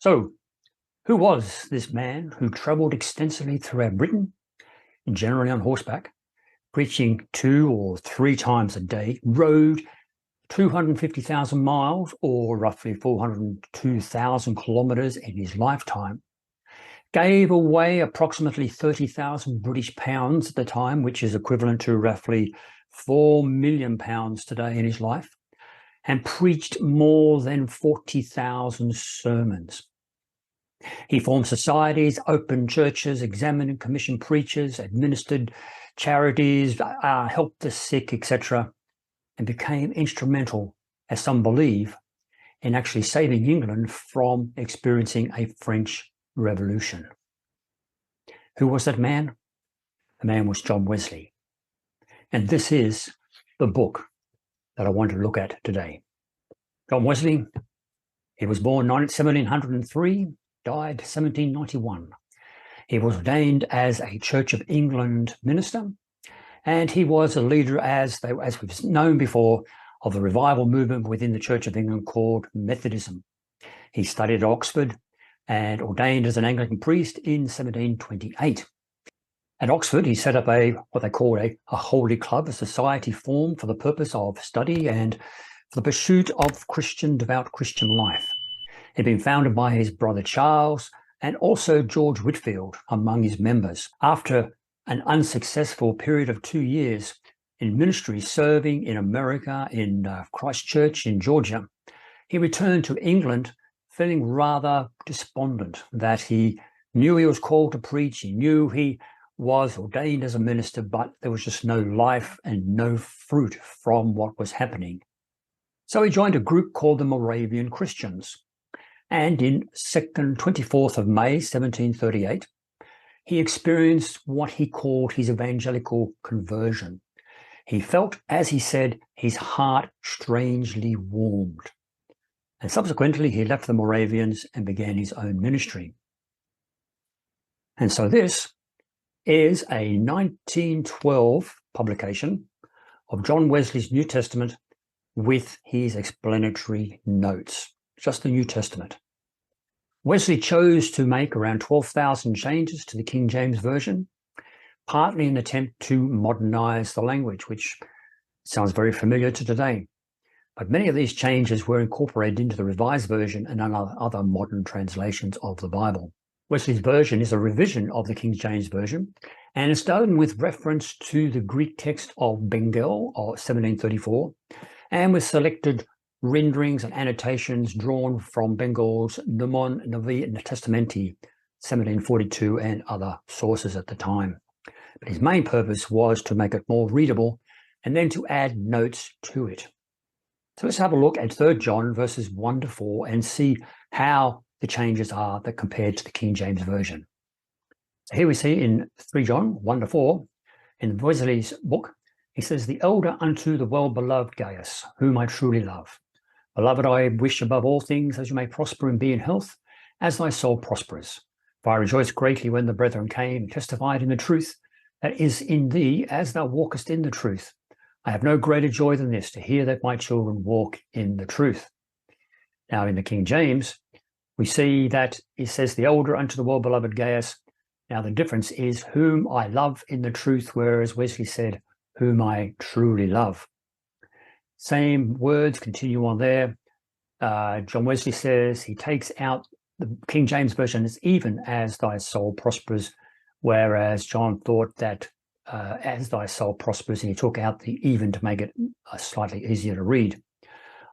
So, who was this man who travelled extensively throughout Britain, generally on horseback, preaching 2 or 3 times a day, rode 250,000 miles or roughly 402,000 kilometres in his lifetime, gave away approximately 30,000 British pounds at the time, which is equivalent to roughly £4 million today in his life, and preached more than 40,000 sermons. He formed societies, opened churches, examined and commissioned preachers, administered charities, helped the sick, etc., and became instrumental, as some believe, in actually saving England from experiencing a French Revolution. Who was that man? The man was John Wesley. And this is the book that I want to look at today. John Wesley, he was born 1703, died 1791. He was ordained as a Church of England minister, and he was a leader, as we've known before, of the revival movement within the Church of England called Methodism. He studied at Oxford and ordained as an Anglican priest in 1728. At Oxford, he set up what they called a holy club, a society formed for the purpose of study and for the pursuit of devout Christian life. It had been founded by his brother Charles and also George Whitefield among his members. After an unsuccessful period of 2 years in ministry serving in America, in Christchurch in Georgia, he returned to England feeling rather despondent that he knew he was called to preach, he knew he was ordained as a minister, but there was just no life and no fruit from what was happening. So he joined a group called the Moravian Christians. And in 24th of May, 1738, he experienced what he called his evangelical conversion. He felt, as he said, his heart strangely warmed. And subsequently, he left the Moravians and began his own ministry. And so this is a 1912 publication of John Wesley's New Testament with his explanatory notes, just the New Testament. Wesley chose to make around 12,000 changes to the King James Version, partly in an attempt to modernize the language, which sounds very familiar to today. But many of these changes were incorporated into the Revised Version and other modern translations of the Bible. Wesley's version is a revision of the King James Version, and it's done with reference to the Greek text of Bengal of 1734, and with selected renderings and annotations drawn from Bengal's Nomen Novi Testamenti, 1742, and other sources at the time. But his main purpose was to make it more readable and then to add notes to it. So let's have a look at 3 John verses 1 to 4 and see how the changes are that compared to the King James Version. So here we see in 3 John 1 to 4, in Wesley's book, he says, "The elder unto the well-beloved Gaius, whom I truly love. Beloved, I wish above all things as you may prosper and be in health, as thy soul prospers. For I rejoiced greatly when the brethren came and testified in the truth that is in thee, as thou walkest in the truth. I have no greater joy than this, to hear that my children walk in the truth." Now in the King James, we see that it says, "The elder unto the well-beloved Gaius." Now the difference is, "whom I love in the truth," whereas Wesley said, "whom I truly love." Same words continue on there. John Wesley says he takes out the King James Version as "even as thy soul prospers," whereas John thought that as thy soul prospers, and he took out the "even" to make it slightly easier to read.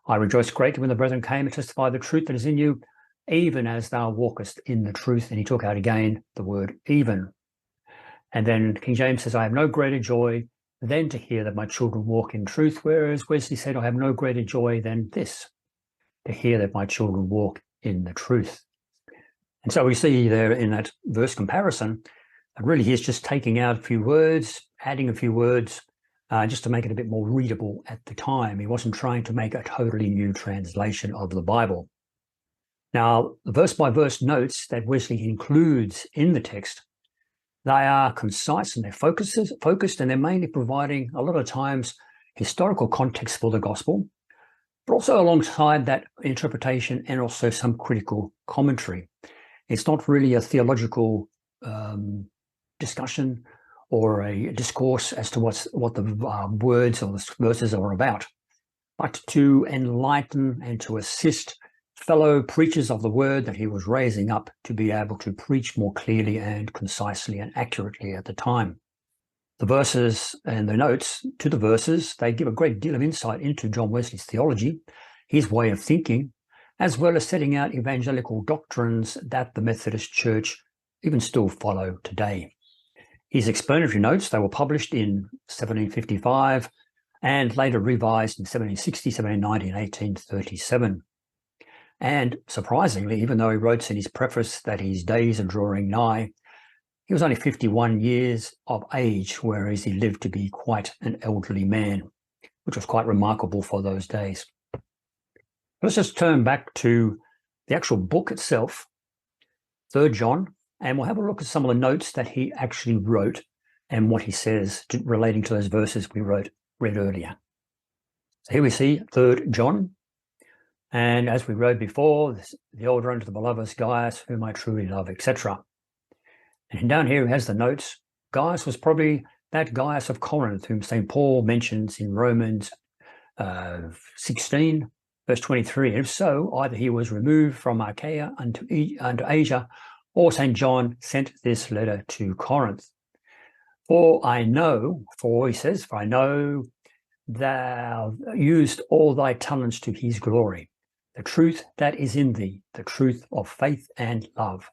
"I rejoice greatly when the brethren came and testified the truth that is in you, even as thou walkest in the truth," and he took out again the word "even." And then King James says, "I have no greater joy than to hear that my children walk in truth," whereas Wesley said, "I have no greater joy than this, to hear that my children walk in the truth." And so we see there in that verse comparison, that really he's just taking out a few words, adding a few words, just to make it a bit more readable at the time. He wasn't trying to make a totally new translation of the Bible. Now, the verse-by-verse notes that Wesley includes in the text, they are concise and they're focused, and they're mainly providing, a lot of times, historical context for the gospel, but also alongside that interpretation and also some critical commentary. It's not really a theological discussion or a discourse as to what the words or the verses are about, but to enlighten and to assist fellow preachers of the word that he was raising up to be able to preach more clearly and concisely and accurately at the time. The verses and the notes to the verses, they give a great deal of insight into John Wesley's theology, his way of thinking, as well as setting out evangelical doctrines that the Methodist Church even still follow today. His explanatory notes, they were published in 1755 and later revised in 1760, 1790, and 1837. And surprisingly, even though he wrote in his preface that his days are drawing nigh, he was only 51 years of age, whereas he lived to be quite an elderly man, which was quite remarkable for those days. Let's just turn back to the actual book itself, 3 John, and we'll have a look at some of the notes that he actually wrote and what he says relating to those verses we read earlier. So here we see 3 John. And as we read before, the older unto the beloved Gaius, whom I truly love, etc. And down here he has the notes. Gaius was probably that Gaius of Corinth, whom St. Paul mentions in Romans 16, verse 23. And if so, either he was removed from Achaia unto Asia, or St. John sent this letter to Corinth. For I know thou used all thy talents to his glory, the truth that is in thee, the truth of faith and love.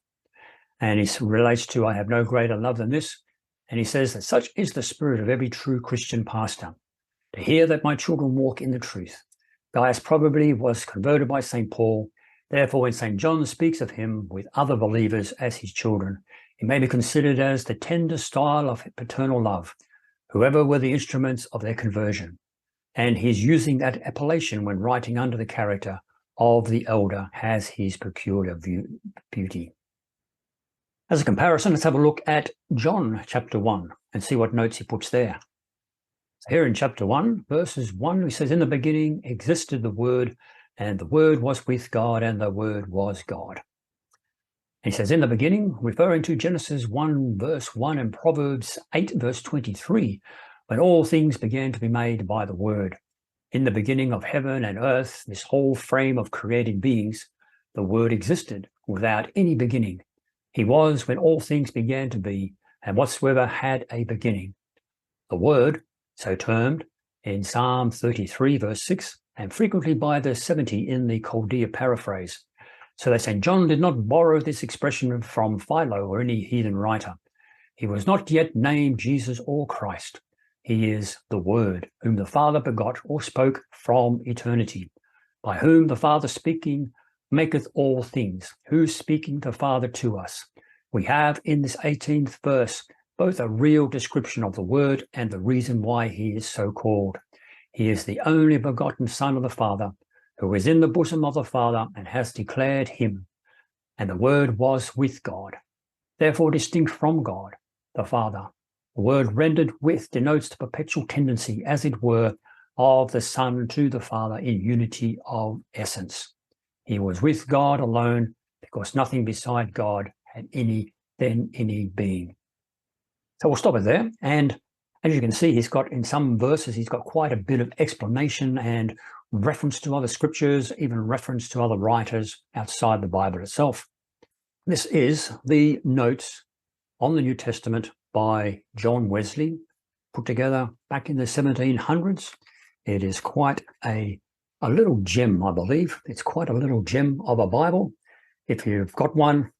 And he relates to, I have no greater love than this. And he says that such is the spirit of every true Christian pastor, to hear that my children walk in the truth. Gaius probably was converted by St. Paul. Therefore, when St. John speaks of him with other believers as his children, he may be considered as the tender style of paternal love, whoever were the instruments of their conversion. And he's using that appellation when writing under the character of the elder has his peculiar beauty. As a comparison, let's have a look at John chapter 1 and see what notes he puts there. So here in chapter 1, verses 1, he says, in the beginning existed the Word, and the Word was with God, and the Word was God. And he says, in the beginning, referring to Genesis 1, verse 1, and Proverbs 8, verse 23, when all things began to be made by the Word. In the beginning of heaven and earth, this whole frame of created beings, the Word existed without any beginning. He was when all things began to be, and whatsoever had a beginning. The Word, so termed in Psalm 33, verse 6, and frequently by the 70 in the Chaldea paraphrase. So that St. John did not borrow this expression from Philo or any heathen writer. He was not yet named Jesus or Christ. He is the Word, whom the Father begot or spoke from eternity, by whom the Father speaking maketh all things, who speaking the Father to us. We have in this 18th verse both a real description of the Word and the reason why he is so called. He is the only begotten Son of the Father, who is in the bosom of the Father and has declared him. And the Word was with God, therefore distinct from God, the Father. The word rendered with denotes the perpetual tendency, as it were, of the Son to the Father in unity of essence. He was with God alone, because nothing beside God had any being. So we'll stop it there. And as you can see, he's got in some verses, he's got quite a bit of explanation and reference to other scriptures, even reference to other writers outside the Bible itself. This is the notes on the New Testament by John Wesley, put together back in the 1700s. It is quite a little gem, I believe. It's quite a little gem of a Bible. If you've got one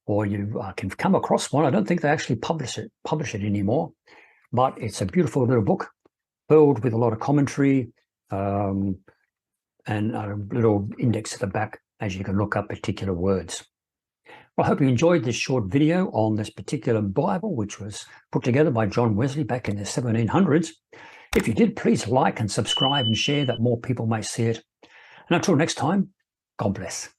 or you can come across one, I don't think they actually publish it anymore, but it's a beautiful little book filled with a lot of commentary and a little index at the back as you can look up particular words. Well, I hope you enjoyed this short video on this particular Bible, which was put together by John Wesley back in the 1700s. If you did, please like and subscribe and share that more people may see it. And until next time, God bless.